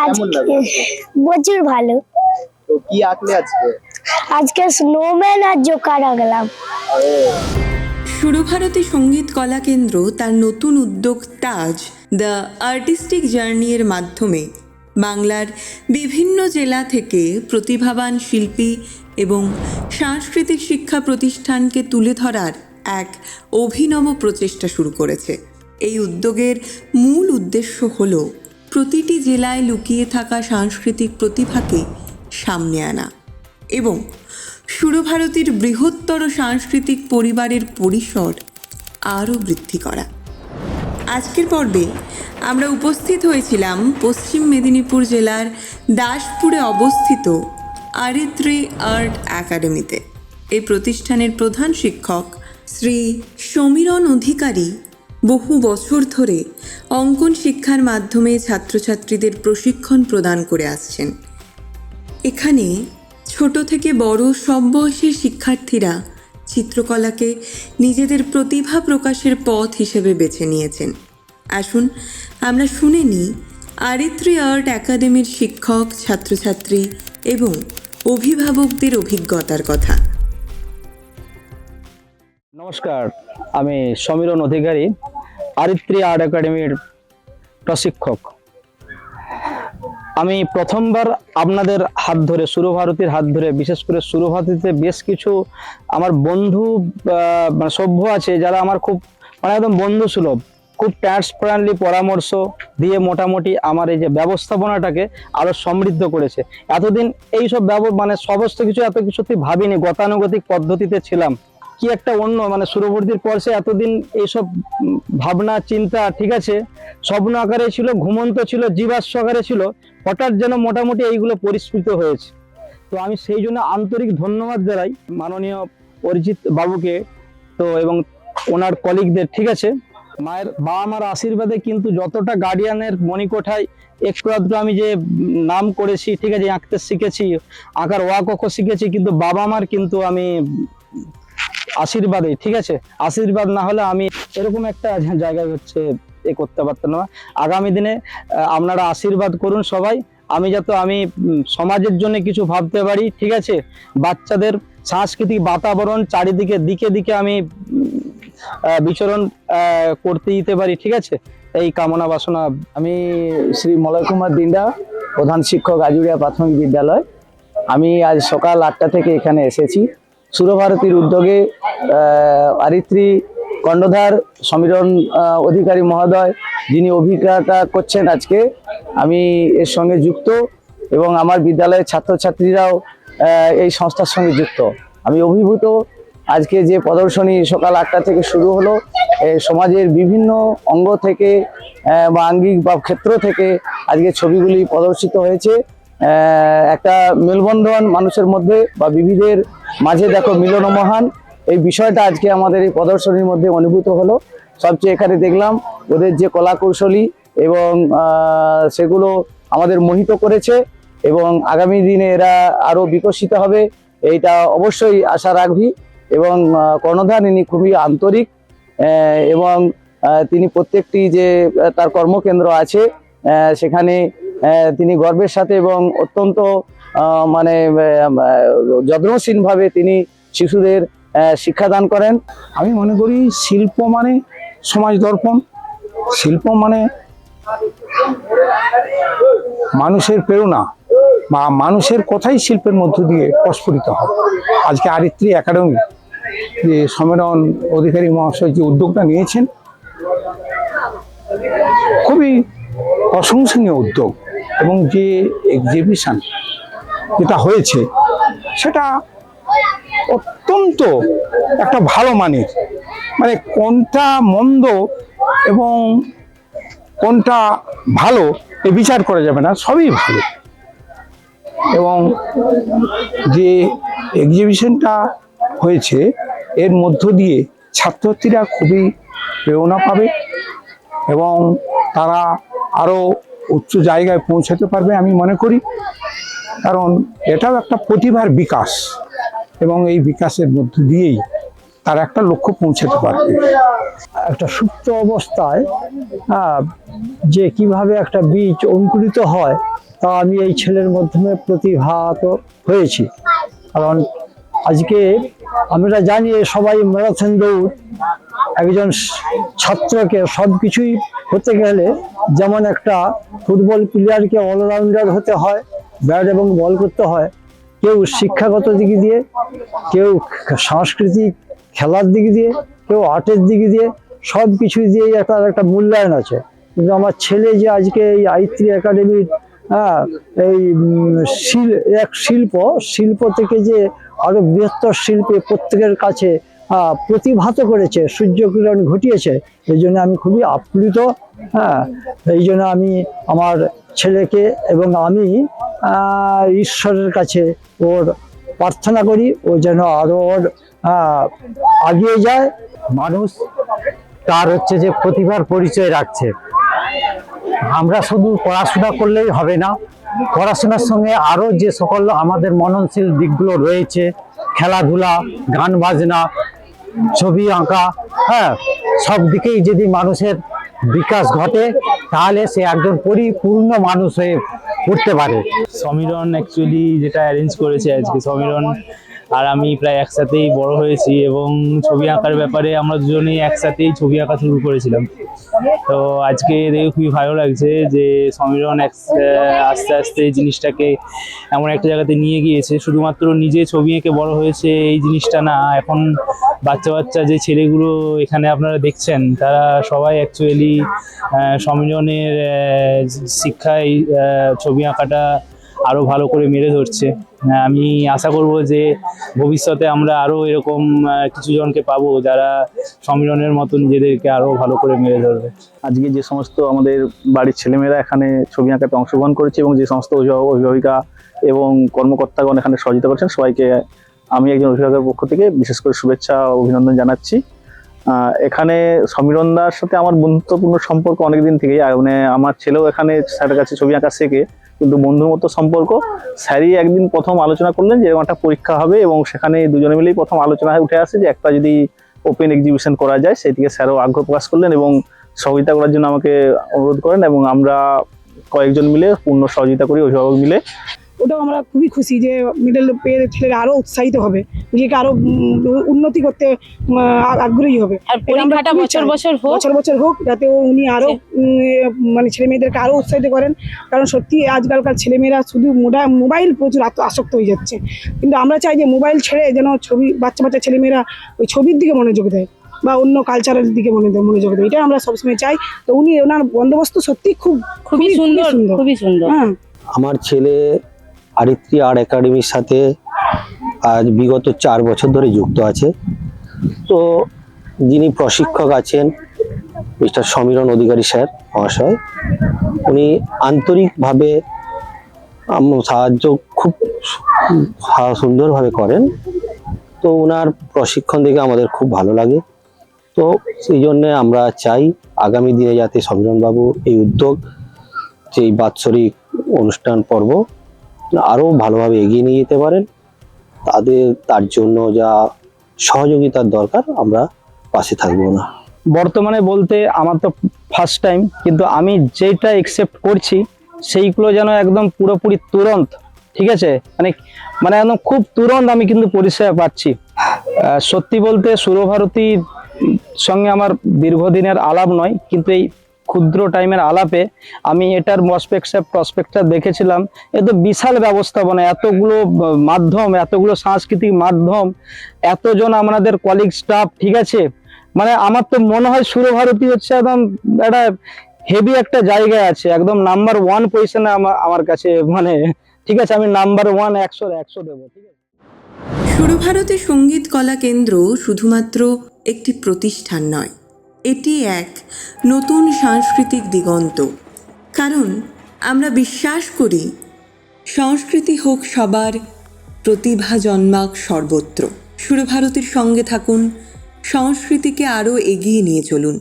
কেমন লাগে? প্রচুর ভালো। তো কি আঁকলে আজকে? আজকে স্নোম্যান আর জোকার আঁকলাম। সুরভারতী সঙ্গীত কলা কেন্দ্র তার নতুন উদ্যোগ তাজ দ্য আর্টিস্টিক জার্নির মাধ্যমে বাংলার বিভিন্ন জেলা থেকে প্রতিভাবান শিল্পী এবং সাংস্কৃতিক শিক্ষা প্রতিষ্ঠানকে তুলে ধরার এক অভিনব প্রচেষ্টা শুরু করেছে। এই উদ্যোগের মূল উদ্দেশ্য হল প্রতিটি জেলায় লুকিয়ে থাকা সাংস্কৃতিক প্রতিভাকে সামনে আনা এবং সুরভারতীর বৃহত্তর সাংস্কৃতিক পরিবারের পরিসর আরও বৃদ্ধি করা। আজকের পর্বে আমরা উপস্থিত হয়েছিলাম পশ্চিম মেদিনীপুর জেলার দাসপুরে অবস্থিত আরিত্রি আর্ট একাডেমিতে। এই প্রতিষ্ঠানের প্রধান শিক্ষক শ্রী সমীরণ অধিকারী বহু বছর ধরে অঙ্কন শিক্ষার মাধ্যমে ছাত্রছাত্রীদের প্রশিক্ষণ প্রদান করে আসছেন। এখানে ছোট থেকে বড় সব বয়সের শিক্ষার্থীরা চিত্রকলাকে নিজেদের প্রতিভা প্রকাশের পথ হিসেবে বেছে নিয়েছেন। আসুন আমরা শুনে নিই আরিত্রি আর্ট একাডেমির শিক্ষক, ছাত্রছাত্রী এবং অভিভাবকদের অভিজ্ঞতার কথা। নমস্কার, আমি সমীরণ অধিকারী, আরিত্রি আর্ট একাডেমির প্রশিক্ষক। আমি প্রথমবার আপনাদের হাত ধরে, সুরভারতীর হাত ধরে, বিশেষ করে সুরভারতীতে বেশ কিছু আমার বন্ধু সভ্য আছে যারা আমার খুব একদম বন্ধু সুলভ, খুব ট্রান্সপারেন্টলি পরামর্শ দিয়ে মোটামুটি আমার এই যে ব্যবস্থাপনাটাকে আরো সমৃদ্ধ করেছে। এতদিন এইসব সমস্ত কিছু এত কিছু ভাবিনি, গতানুগতিক পদ্ধতিতে ছিলাম। কি একটা অন্য সুরভারতীর পর সে এতদিন এইসব ভাবনা চিন্তা, ঠিক আছে, স্বপ্ন আকারে ছিল, ঘুমন্ত ছিল, জীবাশ্ম আকারে ছিল, হঠাৎ যেন মোটামুটি এইগুলো পরিস্ফুট হয়েছে। তো আমি সেই জন্য আন্তরিক ধন্যবাদ জানাই মাননীয় অরিজিৎ বাবুকে, তো এবং ওনার কলিগদের। ঠিক আছে, বাবা মার আশীর্বাদে কিন্তু যতটা গার্ডিয়ানের মণিকোঠায় একটু আধটু আমি যে নাম করেছি, ঠিক আছে, আঁকতে শিখেছি, আঁকার ওয়া ক খ শিখেছি, কিন্তু বাবা মার কিন্তু আমি আশীর্বাদে, ঠিক আছে, আশীর্বাদ না হলে আমি এরকম একটা জায়গায় করতে পারতাম না। আগামী দিনে আপনারা আশীর্বাদ করুন সবাই, আমি যাতে আমি সমাজের জন্য কিছু ভাবতে পারি, ঠিক আছে, বাচ্চাদের সাংস্কৃতিক বাতাবরণ চারিদিকে দিকে দিকে আমি বিচরণ করতে দিতে পারি, ঠিক আছে, এই কামনা বাসনা। আমি শ্রী মলয় কুমার দিন্ডা, প্রধান শিক্ষক, আজুরিয়া প্রাথমিক বিদ্যালয়। আমি আজ সকাল 8টা থেকে এখানে এসেছি। সুরভারতীর উদ্যোগে আরিত্রি কর্ণধার সমীরণ অধিকারী মহোদয় যিনি অভিজ্ঞতা করছেন, আজকে আমি এর সঙ্গে যুক্ত এবং আমার বিদ্যালয়ের ছাত্রছাত্রীরাও এই সংস্থার সঙ্গে যুক্ত। আমি অভিভূত। আজকে যে প্রদর্শনী সকাল 8টা থেকে শুরু হলো, সমাজের বিভিন্ন অঙ্গ থেকে বা আঙ্গিক বা ক্ষেত্র থেকে আজকে ছবিগুলি প্রদর্শিত হয়েছে। একটা মেলবন্ধন মানুষের মধ্যে বা বিবিধের মাঝে দেখো মিলন মহান, এই বিষয়টা আজকে আমাদের এই প্রদর্শনীর মধ্যে অনুভূত হলো। সবচেয়ে এখানে দেখলাম ওদের যে কলা কৌশলী এবং সেগুলো আমাদের মোহিত করেছে এবং আগামী দিনে এরা আরো বিকশিত হবে, এইটা অবশ্যই আশা রাখবি। এবং কর্ণধার ইনি খুবই আন্তরিক এবং তিনি প্রত্যেকটি যে তার কর্মকেন্দ্র আছে সেখানে তিনি গর্বের সাথে এবং অত্যন্ত যত্নশীল ভাবে তিনি শিশুদের শিক্ষাদান করেন। আমি মনে করি শিল্প মানে সমাজ দর্পণ, শিল্প মানে মানুষের প্রেরণা বা মানুষের কথাই শিল্পের মধ্য দিয়ে প্রস্ফুটিত হয়। আজকে আরিত্রি একাডেমি যে সমীরণ অধিকারী মহাশয় যে উদ্যোগটা নিয়েছেন, খুবই প্রশংসনীয় উদ্যোগ এবং যে এক্সিবিশন যেটা হয়েছে সেটা অত্যন্ত একটা ভালো মানের, কোনটা মন্দ এবং কোনটা ভালো এ বিচার করা যাবে না, সবই ভালো। এবং যে এক্সিবিশনটা হয়েছে এর মধ্য দিয়ে ছাত্রছাত্রীরা খুবই প্রেরণা পাবে এবং তারা আরো উচ্চ জায়গায় পৌঁছাতে পারবে আমি মনে করি। কারণ এটাও একটা প্রতিভার বিকাশ এবং এই বিকাশের মধ্য দিয়েই তার একটা লক্ষ্য পৌঁছাতে পারবে। একটা সুপ্ত অবস্থায় যে কিভাবে একটা বীজ অঙ্কুরিত হয় তা আমি এই ছেলের মাধ্যমে প্রতিভাত হয়েছি। কারণ আজকে আমরা জানি সবাই ম্যারাথন দৌড়, একজন ছাত্রকে সব কিছুই হতে গেলে যেমন একটা ফুটবল প্লেয়ারকে অলরাউন্ডার হতে হয়, ব্যাট এবং বল করতে হয়, কেউ শিক্ষাগত দিক দিয়ে, কেউ সাংস্কৃতিক খেলার দিক দিয়ে, কেউ আর্টের দিক দিয়ে, সব কিছু দিয়ে একটা মূল্যায়ন আছে। কিন্তু আমার ছেলে যে আজকে এই আইত্রি একাডেমির এই এক শিল্প থেকে যে আরো বৃহত্তর শিল্পে প্রত্যেকের কাছে প্রতিভাত করেছে, সূর্যকিরণ ঘটিয়েছে, এই জন্য আমি খুবই আপ্লুত। এই জন্য আমি আমার ছেলেকে এবং আমি ঈশ্বরের কাছে ওর প্রার্থনা করি ও যেন আরো ওর এগিয়ে যায়। মানুষ তার হচ্ছে যে প্রতিভার পরিচয় রাখছে। আমরা শুধু পড়াশোনা করলেই হবে না, পড়াশোনার সঙ্গে আরো যে সকল আমাদের মননশীল দিকগুলো রয়েছে, খেলাধুলা, গান বাজনা, ছবি আঁকা, সব দিকেই যদি মানুষের বিকাশ ঘটে তাহলে সে একজন পরিপূর্ণ মানুষ হয়ে উঠতে পারে। সমীরণ অ্যাকচুয়ালি যেটা অ্যারেঞ্জ করেছে আজকে, সমীরণ আর আমি প্রায় একসাথেই বড় হয়েছি এবং ছবি আঁকার ব্যাপারে আমরা দুজনেই একসাথেই ছবি আঁকা শুরু করেছিলাম। তো আজকে দেখে খুবই ভালো লাগছে যে সমীরণ আস্তে আস্তে জিনিসটাকে এমন একটা জায়গাতে নিয়ে গিয়েছে। শুধুমাত্র নিজে ছবি এঁকে বড় হয়েছে এই জিনিসটা না, এখন বাচ্চা যে ছেলেগুলো এখানে আপনারা দেখছেন তারা সবাই অ্যাকচুয়ালি সমীরণের শিক্ষায় ছবি আঁকাটা আরো ভালো করে মেরে ধরছে। আমি আশা করব যে ভবিষ্যতে আমরা আরো এরকম কিছু জনকে পাবো যারা সমীরণের মতন নিজেদেরকে আরো ভালো করে মেরে ধরবে। আজকে যে সমস্ত আমাদের বাড়ির ছেলেমেয়েরা এখানে ছবি আঁকাতে অংশগ্রহণ করেছে এবং যে সমস্ত অভিভাবিকা এবং কর্মকর্তাগণ এখানে সহযোগিতা করছেন, সবাইকে আমি একজন অভিভাবকের পক্ষ থেকে বিশেষ করে শুভেচ্ছা ও অভিনন্দন জানাচ্ছি। এখানে সমীরণদার সাথে আমার বন্ধুত্বপূর্ণ সম্পর্ক অনেকদিন থেকেই, মানে আমার ছেলেও এখানে স্যারের কাছে ছবি আঁকা শেখে, কিন্তু বন্ধুর মতো সম্পর্ক। স্যারই একদিন প্রথম আলোচনা করলেন যে এরকম একটা পরীক্ষা হবে এবং সেখানে দুজনে মিলেই প্রথম আলোচনায় উঠে আসে যে একটা যদি ওপেন এক্সিবিশন করা যায়, সেদিকে স্যারও আগ্রহ প্রকাশ করলেন এবং সহযোগিতা করার জন্য আমাকে অনুরোধ করেন এবং আমরা কয়েকজন মিলে পূর্ণ সহযোগিতা করি, অভিভাবক মিলে। ওটাও আমরা খুবই খুশি যে মেডেল পেয়ে ছেলেরা আরো উৎসাহিত হবে, নিজেকে আরো উন্নতি করতে আগ্রহী হবে। আর পরীক্ষাটা বছর হোক যাতে উনি আরো মানে ছেলে মেয়েদেরকে আরো উৎসাহিত করেন। কারণ সত্যি আজকালকার ছেলেমেয়েরা শুধু মোবাইল প্রচুর আসক্ত হয়ে যাচ্ছে, কিন্তু আমরা চাই যে মোবাইল ছেড়ে যেন বাচ্চা ছেলেমেয়েরা ওই ছবির দিকে মনোযোগ দেয় বা অন্য কালচারের দিকে মনোযোগ দেয়, এটা আমরা সবসময় চাই। তো ওনার বন্দোবস্ত সত্যি খুবই সুন্দর। হ্যাঁ, আমার ছেলে আরিত্রি আর্ট একাডেমির সাথে আজ বিগত 4 বছর ধরে যুক্ত আছে। তো যিনি প্রশিক্ষক আছেন মিস্টার সমীরণ অধিকারী স্যার মহাশয়, উনি আন্তরিকভাবে সাহায্য খুব সুন্দরভাবে করেন। তো ওনার প্রশিক্ষণ দেখে আমাদের খুব ভালো লাগে। তো সেই জন্যে আমরা চাই আগামী দিনে যাতে সমীরণবাবু এই উদ্যোগ, যে এই বাৎসরিক অনুষ্ঠান পর্ব আরো ভালোভাবে এগিয়ে নিয়ে যেতে পারেন। তার জন্য যা সহযোগিতার দরকার আমরা পাশে থাকবো না। বর্তমানে বলতে আমার তো ফার্স্ট টাইম, কিন্তু আমি যেটা একসেপ্ট করছি সেইগুলো যেন একদম পুরোপুরি তুরন্ত, ঠিক আছে, মানে একদম খুব তুরন্ত আমি কিন্তু পরিষেবা পাচ্ছি। সত্যি বলতে সুরভারতীর সঙ্গে আমার দীর্ঘদিনের আলাপ নয়, কিন্তু এই ক্ষুদ্র টাইমের আলাপে আমি এটার প্রসপেক্টটা দেখেছিলাম। এ তো বিশাল ব্যবস্থাপনা, এতগুলো মাধ্যম, এতগুলো সাংস্কৃতিক মাধ্যম, এতজন আমাদের কলিগ স্টাফ, ঠিক আছে, মানে আমার তো মনে হয় সুরভারতী হচ্ছে একদম একটা হেভি একটা জায়গায় আছে, একদম নাম্বার 1 পজিশনে আমার কাছে, মানে ঠিক আছে, আমি নাম্বার 1 100 দেবো, ঠিক আছে। সুরভারতী সঙ্গীত কলা কেন্দ্র শুধুমাত্র একটি প্রতিষ্ঠান নয়, এটি এক নতুন সাংস্কৃতিক দিগন্ত। কারণ আমরা বিশ্বাস করি সংস্কৃতি হোক সবার, প্রতিভা জন্মাক সর্বত্র। সুরভারতীর সঙ্গে থাকুন, সংস্কৃতিকে আরও এগিয়ে নিয়ে চলুন।